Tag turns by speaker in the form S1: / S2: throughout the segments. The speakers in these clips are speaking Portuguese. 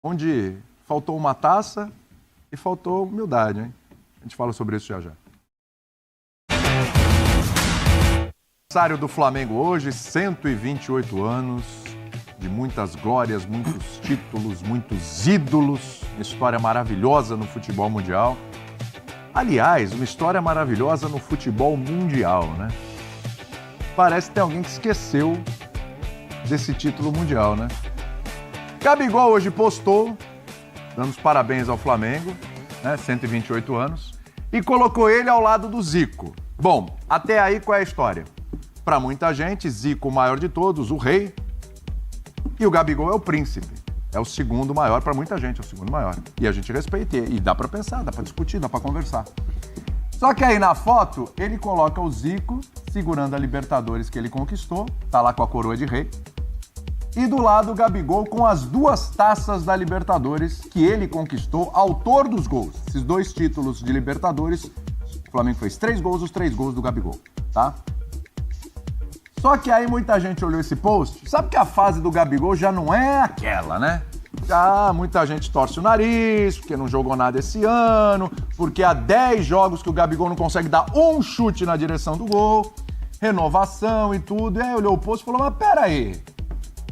S1: onde faltou uma taça e faltou humildade, hein? A gente fala sobre isso já já. Aniversário do Flamengo hoje, 128 anos, de muitas glórias, muitos títulos, muitos ídolos, uma história maravilhosa no futebol mundial. Aliás, uma história maravilhosa no futebol mundial, né? Parece que tem alguém que esqueceu desse título mundial, né? Gabigol hoje postou, dando os parabéns ao Flamengo, né? 128 anos, e colocou ele ao lado do Zico. Bom, até aí qual é a história? Para muita gente, Zico o maior de todos, o rei, e o Gabigol é o príncipe. É o segundo maior, para muita gente, é o segundo maior. E a gente respeita, e dá para pensar, dá para discutir, dá para conversar. Só que aí na foto, ele coloca o Zico segurando a Libertadores que ele conquistou, tá lá com a coroa de rei, e do lado o Gabigol com as 2 taças da Libertadores que ele conquistou, autor dos gols. Esses 2 títulos de Libertadores, o Flamengo fez 3 gols, os 3 gols do Gabigol, tá? Só que aí muita gente olhou esse post, sabe que a fase do Gabigol já não é aquela, né? Já muita gente torce o nariz, porque não jogou nada esse ano, porque há 10 jogos que o Gabigol não consegue dar um chute na direção do gol, renovação e tudo. E aí olhou o post e falou, mas peraí,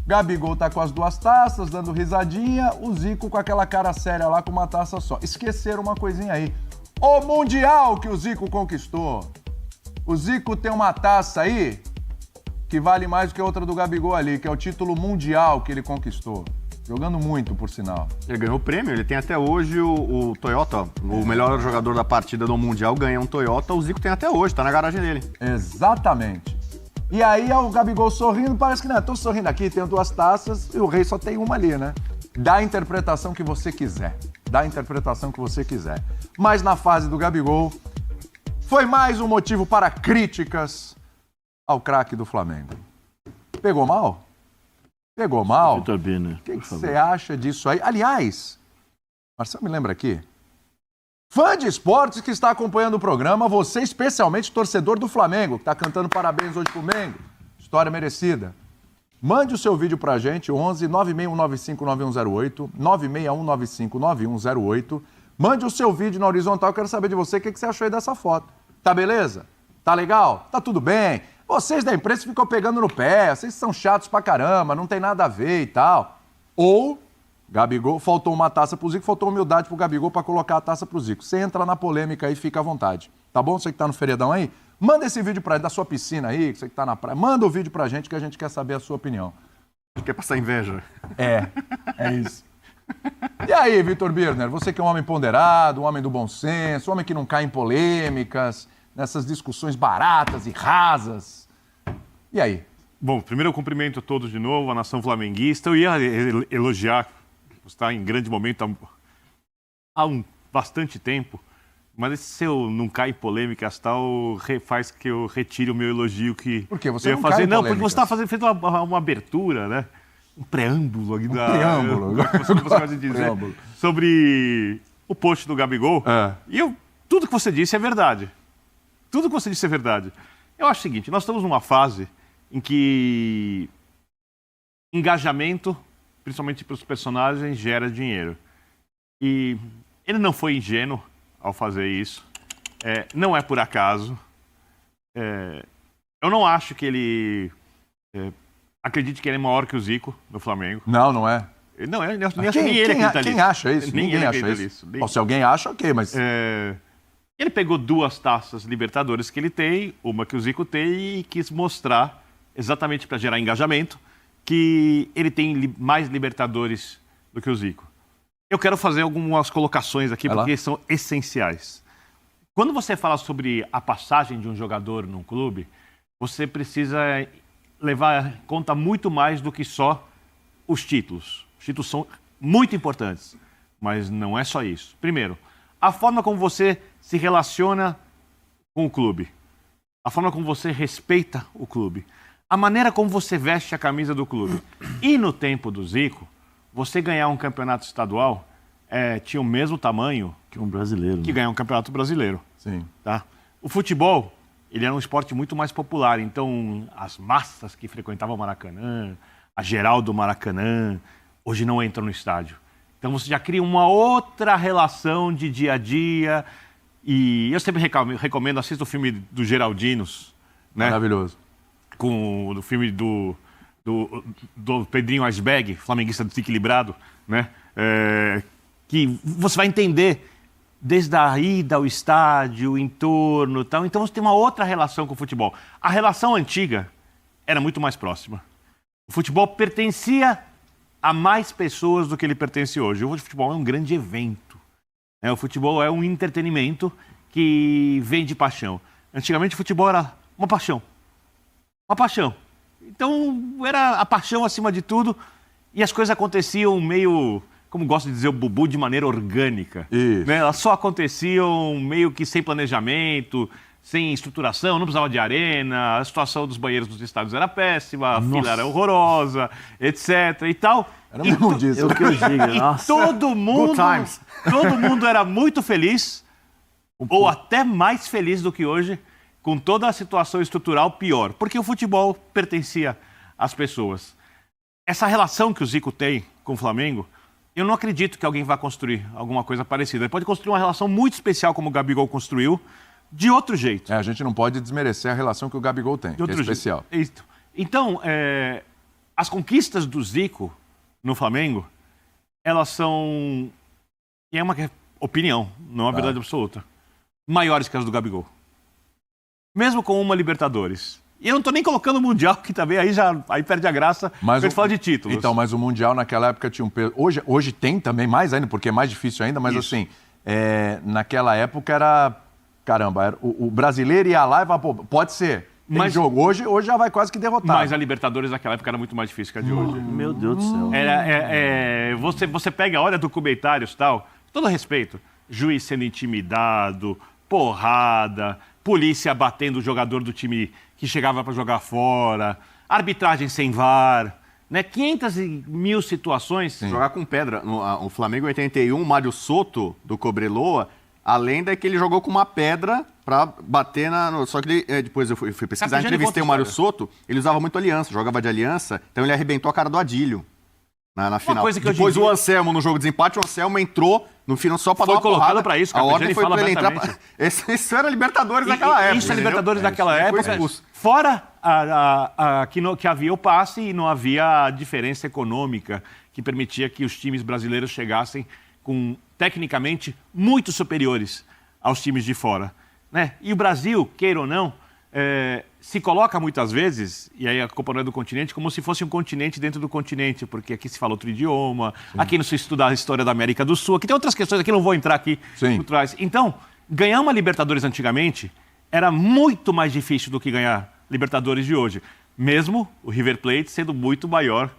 S1: Gabigol tá com as 2 taças, dando risadinha, o Zico com aquela cara séria lá com uma taça só. Esqueceram uma coisinha aí. O Mundial que o Zico conquistou. O Zico tem uma taça aí que vale mais do que a outra do Gabigol ali, que é o título mundial que ele conquistou. Jogando muito, por sinal.
S2: Ele ganhou o prêmio, ele tem até hoje o Toyota, o melhor jogador da partida do Mundial ganha um Toyota, o Zico tem até hoje, tá na garagem dele.
S1: Exatamente. E aí o Gabigol sorrindo, parece que não, eu tô sorrindo aqui, tenho 2 taças e o rei só tem uma ali, né? Dá a interpretação que você quiser. Dá a interpretação que você quiser. Mas na fase do Gabigol, foi mais um motivo para críticas ao craque do Flamengo. Pegou mal? Pegou mal?
S3: Vitor Birner,
S1: o que você acha disso aí? Aliás, Marcelo me lembra aqui, fã de esportes que está acompanhando o programa, você especialmente torcedor do Flamengo, que está cantando parabéns hoje pro Mengo, história merecida. Mande o seu vídeo pra gente, 11 96195 9108, 96195 9108. Mande o seu vídeo na horizontal, eu quero saber de você o que você achou aí dessa foto. Tá beleza? Tá legal? Tá tudo bem? Vocês da imprensa ficam pegando no pé, vocês são chatos pra caramba, não tem nada a ver e tal. Ou, Gabigol, faltou uma taça pro Zico, faltou humildade pro Gabigol pra colocar a taça pro Zico. Você entra na polêmica aí, fica à vontade. Tá bom? Você que tá no feriadão aí, manda esse vídeo da sua piscina aí, você que tá na praia, manda o vídeo pra gente que a gente quer saber a sua opinião.
S2: Quer passar inveja?
S1: É isso. E aí, Vitor Birner, você que é um homem ponderado, um homem do bom senso, um homem que não cai em polêmicas, nessas discussões baratas e rasas. E aí?
S3: Bom, primeiro eu cumprimento a todos de novo, a nação flamenguista. Eu ia elogiar, está em grande momento há bastante tempo, mas se eu não cair em polêmicas tal, faz que eu retire o meu elogio que
S1: Por quê? Você
S3: eu ia
S1: não
S3: fazer.
S1: cai em
S3: Não, porque você
S1: polêmicas.
S3: está fazendo uma abertura, né? Um preâmbulo aqui
S1: preâmbulo.
S3: Você gosta de dizer
S1: Preâmbulo.
S3: sobre o post do Gabigol.
S1: É.
S3: E tudo que você disse é verdade. Tudo que você disse é verdade. Eu acho o seguinte, nós estamos numa fase em que engajamento, principalmente para os personagens, gera dinheiro. E ele não foi ingênuo ao fazer isso. Não é por acaso. Eu não acho que ele acredite que ele é maior que o Zico no Flamengo.
S1: Não é.
S3: Não, nem acho que nem ele acredita nisso.
S1: Quem acha isso?
S3: Nem
S1: Ninguém
S3: ele
S1: acha
S3: acredita
S1: isso.
S3: nisso.
S1: Bom, se alguém acha, ok, mas...
S3: Ele pegou 2 taças Libertadores que ele tem, uma que o Zico tem, e quis mostrar, exatamente para gerar engajamento, que ele tem mais Libertadores do que o Zico. Eu quero fazer algumas colocações aqui, porque são essenciais. Quando você fala sobre a passagem de um jogador num clube, você precisa levar em conta muito mais do que só os títulos. Os títulos são muito importantes, mas não é só isso. Primeiro, a forma como você se relaciona com o clube, a forma como você respeita o clube, a maneira como você veste a camisa do clube. E no tempo do Zico, você ganhar um campeonato estadual tinha o mesmo tamanho
S2: Que um brasileiro.
S3: que ganhar um campeonato brasileiro.
S1: Sim.
S3: Tá? O futebol, ele era um esporte muito mais popular, então as massas que frequentavam o Maracanã, a geral do Maracanã, hoje não entram no estádio. Então você já cria uma outra relação de dia a dia. E eu sempre recomendo, assista o filme do Geraldinos, né?
S1: Maravilhoso.
S3: Com o filme do Pedrinho Iceberg, flamenguista desequilibrado, né? Que você vai entender desde a ida ao estádio, o entorno e tal. Então você tem uma outra relação com o futebol. A relação antiga era muito mais próxima. O futebol pertencia a mais pessoas do que ele pertence hoje. O futebol é um grande evento. O futebol é um entretenimento que vem de paixão. Antigamente o futebol era uma paixão. Uma paixão. Então era a paixão acima de tudo e as coisas aconteciam meio, como gosta de dizer o Bubu, de maneira orgânica. Né? Elas só aconteciam meio que sem planejamento, sem estruturação, não precisava de arena, a situação dos banheiros dos estádios era péssima, a fila era horrorosa, etc. e tal.
S1: Era mesmo disso.
S4: É o que eu digo.
S3: E todo mundo era muito feliz, ou até mais feliz do que hoje, com toda a situação estrutural pior, porque o futebol pertencia às pessoas. Essa relação que o Zico tem com o Flamengo, eu não acredito que alguém vá construir alguma coisa parecida. Ele pode construir uma relação muito especial como o Gabigol construiu, de outro jeito.
S1: A gente não pode desmerecer a relação que o Gabigol tem, que é especial.
S3: Jeito. Então, as conquistas do Zico no Flamengo, elas são, e é uma opinião, não é uma verdade absoluta, maiores que as do Gabigol. Mesmo com uma Libertadores. E eu não estou nem colocando o Mundial, que também aí perde a graça quando a gente fala de títulos.
S1: Então, mas o Mundial naquela época tinha um peso. Hoje tem também mais ainda, porque é mais difícil ainda, mas assim, naquela época era. Caramba, o brasileiro ia lá e falava, pô, pode ser. Tem jogo. Hoje já vai quase que derrotar.
S3: Mas a Libertadores naquela época era muito mais difícil que a de hoje.
S4: Meu Deus do céu.
S3: Você pega, olha documentários e tal, todo respeito, juiz sendo intimidado, porrada, polícia batendo o jogador do time que chegava para jogar fora, arbitragem sem VAR, né? 500 mil situações.
S2: Jogar com pedra. O Flamengo 81, o Mário Soto, do Cobreloa, a lenda é que ele jogou com uma pedra pra bater Só que depois eu fui pesquisar, entrevistei o Mário Soto, ele usava muito aliança, jogava de aliança, então ele arrebentou a cara do Adílio na final. Depois o Anselmo, no jogo de desempate, o Anselmo entrou no final só pra dar uma porrada.
S3: Foi colocado pra isso,
S2: a ordem foi pra ele entrar. Isso era Libertadores daquela época.
S3: Isso é Libertadores daquela época. Fora que havia o passe e não havia a diferença econômica que permitia que os times brasileiros chegassem com, tecnicamente, muito superiores aos times de fora. Né? E o Brasil, queira ou não, se coloca muitas vezes, e aí a culpa não é do continente, como se fosse um continente dentro do continente, porque aqui se fala outro idioma, aqui não se estuda a história da América do Sul, aqui tem outras questões, aqui não vou entrar aqui por trás. Então, ganhar uma Libertadores antigamente era muito mais difícil do que ganhar Libertadores de hoje, mesmo o River Plate sendo muito maior,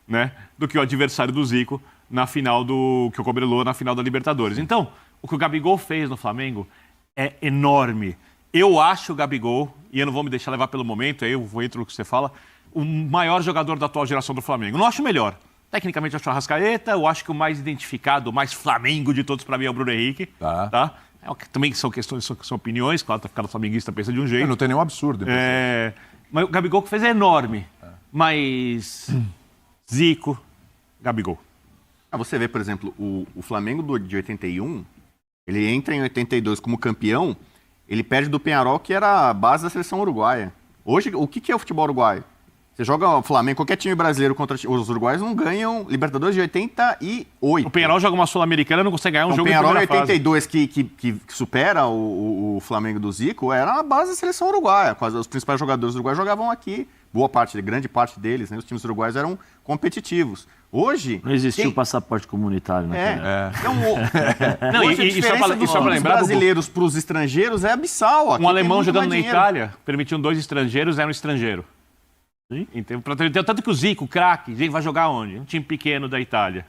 S3: né, do que o adversário do Zico na final que o Cobreloa na final da Libertadores. Então, o que o Gabigol fez no Flamengo é enorme. Eu acho o Gabigol, e eu não vou me deixar levar pelo momento, aí eu vou entrar no que você fala, o maior jogador da atual geração do Flamengo. Não acho o melhor. Tecnicamente, eu acho o Arrascaeta, eu acho que o mais identificado, o mais Flamengo de todos, para mim, é o Bruno Henrique. Tá? Também são questões, são opiniões, claro, cada flamenguista pensa de um jeito.
S1: Não tem nenhum absurdo.
S3: Mas o Gabigol que fez é enorme. Mas Zico, Gabigol.
S2: Você vê, por exemplo, o Flamengo de 81, ele entra em 82 como campeão, ele perde do Peñarol, que era a base da seleção uruguaia. Hoje, o que é o futebol uruguaio? Você joga o Flamengo, qualquer time brasileiro contra os uruguaios não ganham Libertadores de 88.
S3: O Peñarol joga uma Sul-Americana e não consegue ganhar um jogo
S2: em primeira fase. O Peñarol em 82, que supera o Flamengo do Zico, era a base da seleção uruguaia. Os principais jogadores uruguaios jogavam aqui. Grande parte deles, né? Os times uruguaios eram competitivos. Hoje...
S4: Não existia o passaporte comunitário naquela
S2: Então, hoje a diferença dos brasileiros para os estrangeiros é abissal.
S3: Um alemão jogando na Itália, permitiam 2 estrangeiros, era um estrangeiro. Então, tanto que o Zico, o craque, vai jogar onde? Um time pequeno da Itália.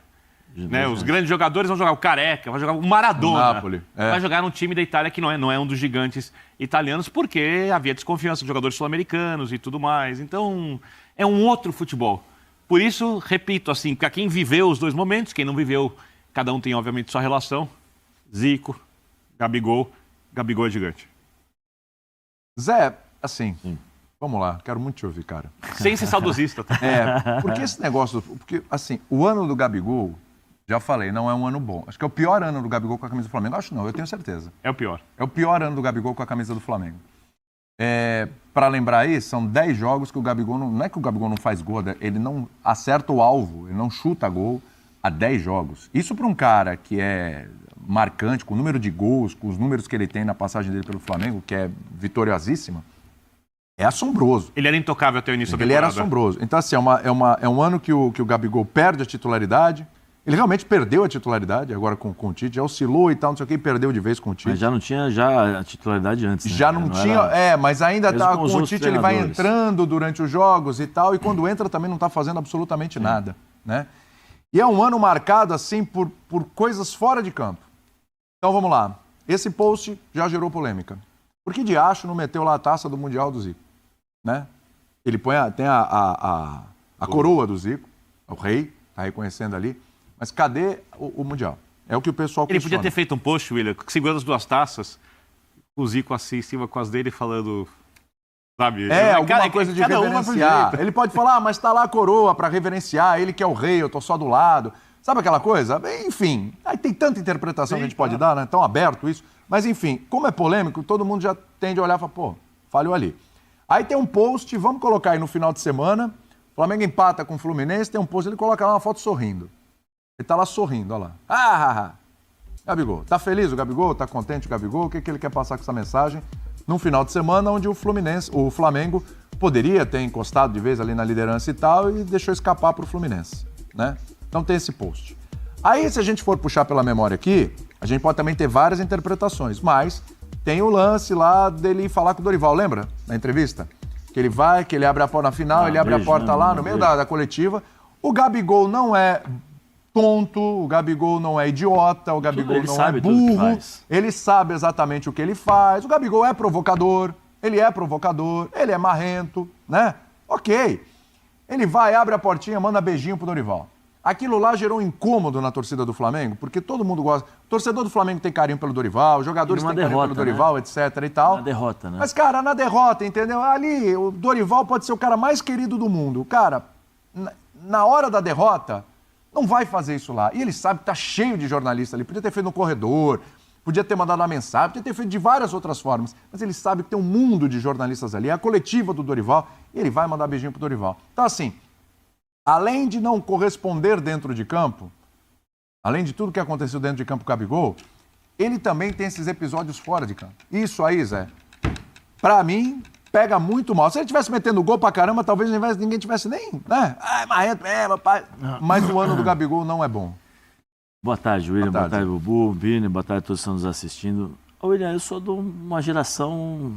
S3: Né? Os grandes jogadores vão jogar o Careca, vai jogar o Maradona.
S1: O Napoli.
S3: Vai jogar num time da Itália que não é um dos gigantes italianos, porque havia desconfiança de jogadores sul-americanos e tudo mais. Então, é um outro futebol. Por isso, repito, assim, para quem viveu os dois momentos, quem não viveu, cada um tem, obviamente, sua relação. Zico, Gabigol é gigante.
S1: Zé, assim, vamos lá, quero muito te ouvir, cara.
S3: Sem ser saudosista. Tá?
S1: Porque esse negócio, porque, assim, o ano do Gabigol, Já falei, não é um ano bom. Acho que é o pior ano do Gabigol com a camisa do Flamengo. Acho não, eu tenho certeza.
S3: É o pior.
S1: É o pior ano do Gabigol com a camisa do Flamengo. Para lembrar aí, são 10 jogos que o Gabigol... Não é que o Gabigol não faz gol, ele não acerta o alvo, ele não chuta gol há 10 jogos. Isso para um cara que é marcante, com o número de gols, com os números que ele tem na passagem dele pelo Flamengo, que é vitoriosíssima, é assombroso.
S3: Ele era intocável até o início da temporada.
S1: Ele era assombroso. Então, assim, é um ano que o Gabigol perde a titularidade. Ele realmente perdeu a titularidade agora com o Tite, já oscilou e tal, não sei o que, e perdeu de vez com o Tite.
S4: Mas já não tinha a titularidade antes, né?
S1: Já não tinha, mas ainda tá com o Tite, ele vai entrando durante os jogos e tal, e quando entra também não está fazendo absolutamente nada, né? E é um ano marcado, assim, por coisas fora de campo. Então, vamos lá. Esse post já gerou polêmica. Por que Diacho não meteu lá a taça do Mundial do Zico? Né? Ele tem a coroa do Zico, o rei, está reconhecendo ali. Mas cadê o Mundial? É o que o pessoal questiona.
S3: Ele podia ter feito um post, William, segurando as 2 taças, o Zico assim em cima com as dele falando, sabe?
S1: Alguma coisa de reverenciar. Ele pode falar, mas tá lá a coroa para reverenciar, ele que é o rei, eu tô só do lado. Sabe aquela coisa? Enfim, aí tem tanta interpretação que a gente pode dar, né? Tão aberto isso. Mas enfim, como é polêmico, todo mundo já tende a olhar e falar, pô, falhou ali. Aí tem um post, vamos colocar aí no final de semana, o Flamengo empata com o Fluminense, tem um post, ele coloca lá uma foto sorrindo. Ele tá lá sorrindo, olha lá. Gabigol, tá feliz o Gabigol? Tá contente o Gabigol? O que ele quer passar com essa mensagem? Num final de semana onde o Flamengo poderia ter encostado de vez ali na liderança e tal e deixou escapar pro Fluminense, né? Então tem esse post. Aí, se a gente for puxar pela memória aqui, a gente pode também ter várias interpretações, mas tem o lance lá dele falar com o Dorival, lembra? Na entrevista? Que ele abre a porta na final, ele abre a porta lá no meio da coletiva. O Gabigol não é tonto, o Gabigol não é idiota, o Gabigol não é burro, ele sabe exatamente o que ele faz, o Gabigol é provocador, ele é marrento, né? Ok. Ele vai, abre a portinha, manda beijinho pro Dorival. Aquilo lá gerou um incômodo na torcida do Flamengo, porque todo mundo gosta. O torcedor do Flamengo tem carinho pelo Dorival, os jogadores têm carinho pelo Dorival, né? Etc e tal.
S4: Na derrota, né?
S1: Mas, cara, na derrota, entendeu? Ali, o Dorival pode ser o cara mais querido do mundo. Cara, na hora da derrota, não vai fazer isso lá. E ele sabe que tá cheio de jornalista ali. Podia ter feito no corredor, podia ter mandado uma mensagem, podia ter feito de várias outras formas. Mas ele sabe que tem um mundo de jornalistas ali, é a coletiva do Dorival, e ele vai mandar beijinho pro Dorival. Então, assim, além de não corresponder dentro de campo, além de tudo que aconteceu dentro de campo com o Gabigol, ele também tem esses episódios fora de campo. Isso aí, Zé, pra mim, pega muito mal. Se ele estivesse metendo gol pra caramba, talvez ninguém tivesse nem, né? Marrento, papai. Mas o ano do Gabigol não é bom.
S4: Boa tarde, William. Boa tarde, Bubu, Vini. Boa tarde a todos que estão nos assistindo. William, eu sou de uma geração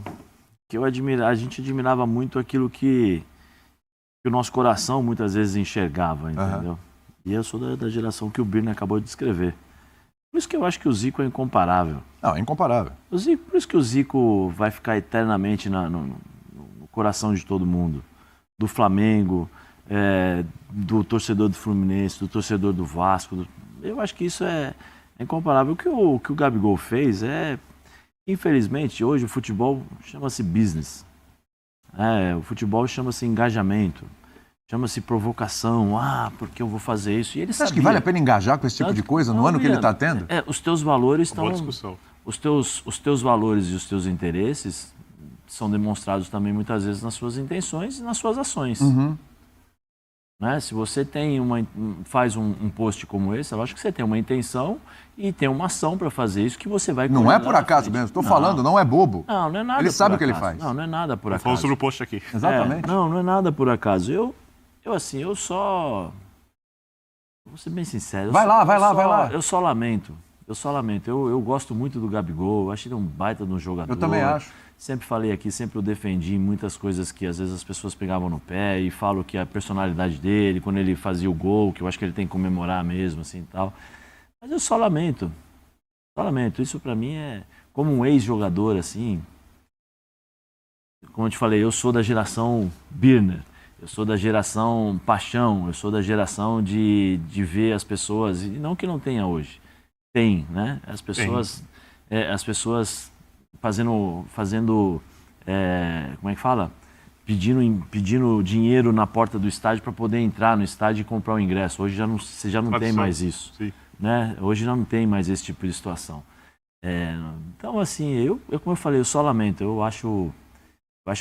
S4: que a gente admirava muito aquilo que o nosso coração muitas vezes enxergava, entendeu? E eu sou da geração que o Birne acabou de descrever. Por isso que eu acho que o Zico é incomparável.
S1: Não, é incomparável.
S4: Por isso que o Zico vai ficar eternamente no coração de todo mundo. Do Flamengo, do torcedor do Fluminense, do torcedor do Vasco. Eu acho que isso é incomparável. O que o Gabigol fez infelizmente, hoje o futebol chama-se business. O futebol chama-se engajamento, chama-se provocação. Porque eu vou fazer isso. E ele
S1: Você acha que vale a pena engajar com esse tipo de coisa no ano que ele está tendo?
S4: Os teus valores estão...
S3: Boa discussão.
S4: Os teus valores e os teus interesses são demonstrados também muitas vezes nas suas intenções e nas suas ações. Né? Se você faz um post como esse, eu acho que você tem uma intenção e tem uma ação para fazer isso que você vai...
S1: Não é por acaso mesmo, estou falando, não é bobo.
S4: Não é nada.
S1: Ele sabe o que ele faz.
S4: Não é nada por acaso.
S3: Falando sobre o post aqui.
S1: Exatamente.
S4: Não é nada por acaso. Eu vou ser bem sincero.
S1: Vai lá.
S4: Eu só lamento. Eu gosto muito do Gabigol, eu acho ele um baita de um jogador.
S1: Eu também acho.
S4: Sempre falei aqui, sempre eu defendi muitas coisas que às vezes as pessoas pegavam no pé e falo que a personalidade dele, quando ele fazia o gol, que eu acho que ele tem que comemorar mesmo, assim e tal. Mas eu só lamento. Isso pra mim é como um ex-jogador, assim. Como eu te falei, eu sou da geração Birner, eu sou da geração paixão, eu sou da geração de ver as pessoas, e não que não tenha hoje. Tem, né? As pessoas fazendo como é que fala? Pedindo dinheiro na porta do estádio para poder entrar no estádio e comprar o ingresso. Hoje você já não tem mais isso.
S3: Sim.
S4: né? Hoje não tem mais esse tipo de situação. Então, assim, como eu falei, eu só lamento. Eu acho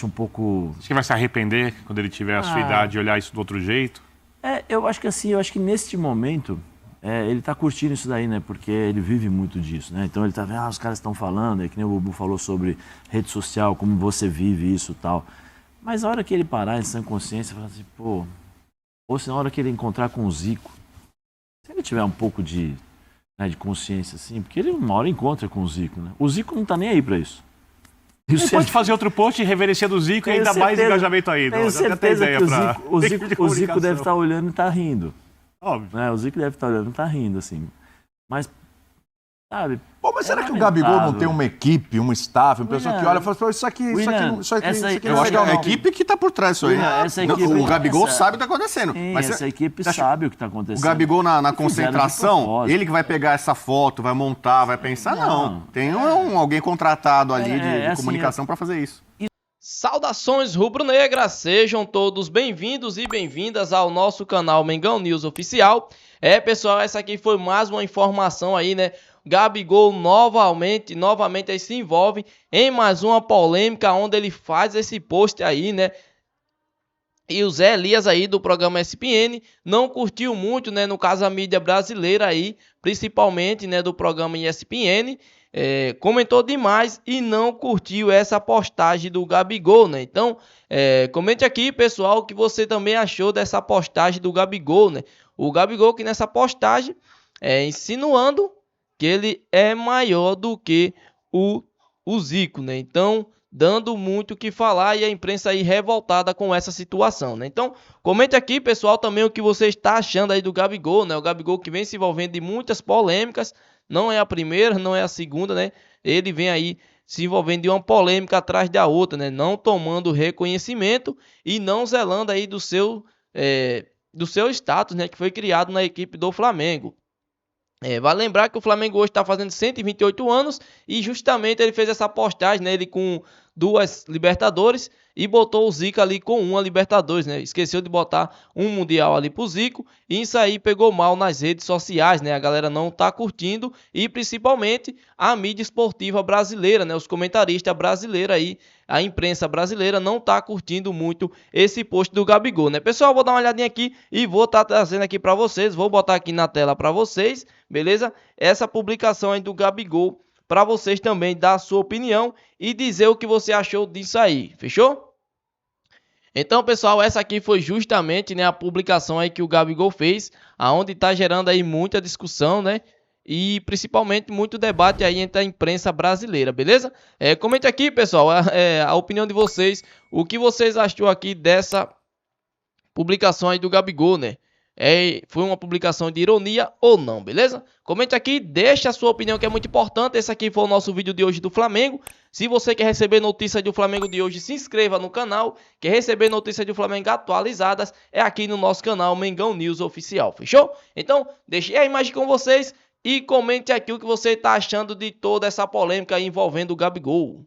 S4: um pouco...
S3: Acho que vai se arrepender quando ele tiver a sua idade e olhar isso do outro jeito?
S4: Eu acho que neste momento, ele está curtindo isso daí, né? Porque ele vive muito disso, né? Então ele está vendo, os caras estão falando, que nem o Bubu falou sobre rede social, como você vive isso e tal. Mas a hora que ele parar em sã consciência, falar assim, pô... Ou se na hora que ele encontrar com o Zico, se ele tiver um pouco de consciência, assim, porque ele uma hora encontra com o Zico, né? O Zico não tá nem aí pra isso.
S3: Ele pode fazer outro post reverenciando o Zico e ainda mais engajamento aí.
S4: Tenho certeza que o Zico deve estar olhando e tá rindo.
S3: Óbvio.
S4: Né? O Zico deve estar olhando e tá rindo, assim. Mas, sabe...
S1: Pô, mas será que o Gabigol não tem uma equipe, um staff, uma pessoa que olha e fala assim, isso aqui
S2: eu acho que é a equipe que tá por trás disso aí. O Gabigol sabe o que tá acontecendo.
S4: Mas essa equipe sabe o que tá acontecendo.
S2: O Gabigol na concentração, ele que vai pegar essa foto, vai montar, vai pensar, não. Tem alguém contratado ali de comunicação para fazer isso.
S5: Saudações rubro-negras, sejam todos bem-vindos e bem-vindas ao nosso canal Mengão News Oficial. Pessoal, essa aqui foi mais uma informação aí, né? Gabigol novamente aí se envolve em mais uma polêmica onde ele faz esse post aí, né? E o Zé Elias aí do programa ESPN não curtiu muito, né? No caso a mídia brasileira aí, principalmente, né? Do programa ESPN, comentou demais e não curtiu essa postagem do Gabigol, né? Então, comente aqui, pessoal, o que você também achou dessa postagem do Gabigol, né? O Gabigol que nessa postagem insinuando que ele é maior do que o Zico, né? Então, dando muito o que falar e a imprensa aí revoltada com essa situação, né? Então, comente aqui, pessoal, também o que você está achando aí do Gabigol, né? O Gabigol que vem se envolvendo em muitas polêmicas, não é a primeira, não é a segunda, né? Ele vem aí se envolvendo em uma polêmica atrás da outra, né? Não tomando reconhecimento e não zelando aí do seu status, né? Que foi criado na equipe do Flamengo. Vale lembrar que o Flamengo hoje está fazendo 128 anos e justamente ele fez essa postagem, né? Ele com 2 Libertadores e botou o Zico ali com 1 Libertadores, né? Esqueceu de botar um Mundial ali pro Zico e isso aí pegou mal nas redes sociais, né? A galera não tá curtindo e principalmente a mídia esportiva brasileira, né? Os comentaristas brasileiros aí, a imprensa brasileira não tá curtindo muito esse post do Gabigol, né? Pessoal, vou dar uma olhadinha aqui e vou estar trazendo aqui para vocês, vou botar aqui na tela para vocês, beleza? Essa publicação aí do Gabigol para vocês também dar a sua opinião e dizer o que você achou disso aí, fechou? Então, pessoal, essa aqui foi justamente, né, a publicação aí que o Gabigol fez, aonde está gerando aí muita discussão, né? E principalmente muito debate aí entre a imprensa brasileira, beleza? Comente aqui, pessoal, a opinião de vocês, o que vocês achou aqui dessa publicação aí do Gabigol, né? Foi uma publicação de ironia ou não, beleza? Comente aqui, deixa a sua opinião que é muito importante. Esse aqui foi o nosso vídeo de hoje do Flamengo. Se você quer receber notícias do Flamengo de hoje, se inscreva no canal. Quer receber notícias do Flamengo atualizadas, é aqui no nosso canal Mengão News Oficial, fechou? Então, deixei a imagem com vocês e comente aqui o que você está achando de toda essa polêmica envolvendo o Gabigol.